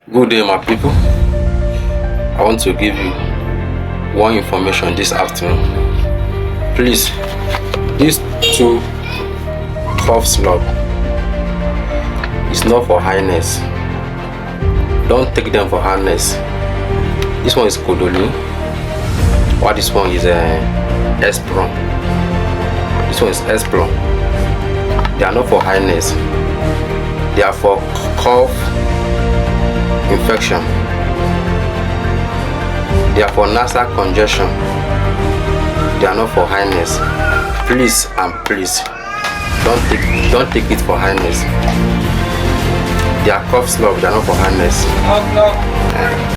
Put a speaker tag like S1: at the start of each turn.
S1: Good day, my people. I want to give you one information this afternoon. Please, these two cough syrup is not for highness. Don't take them for highness. This one is Kodoli, while this one is Espron. This one is Espron. They are not for highness. They are for cough infection. They are for nasal congestion. They are not for highness. Please and please, don't take it for highness. They are cough syrup. They are not for highness.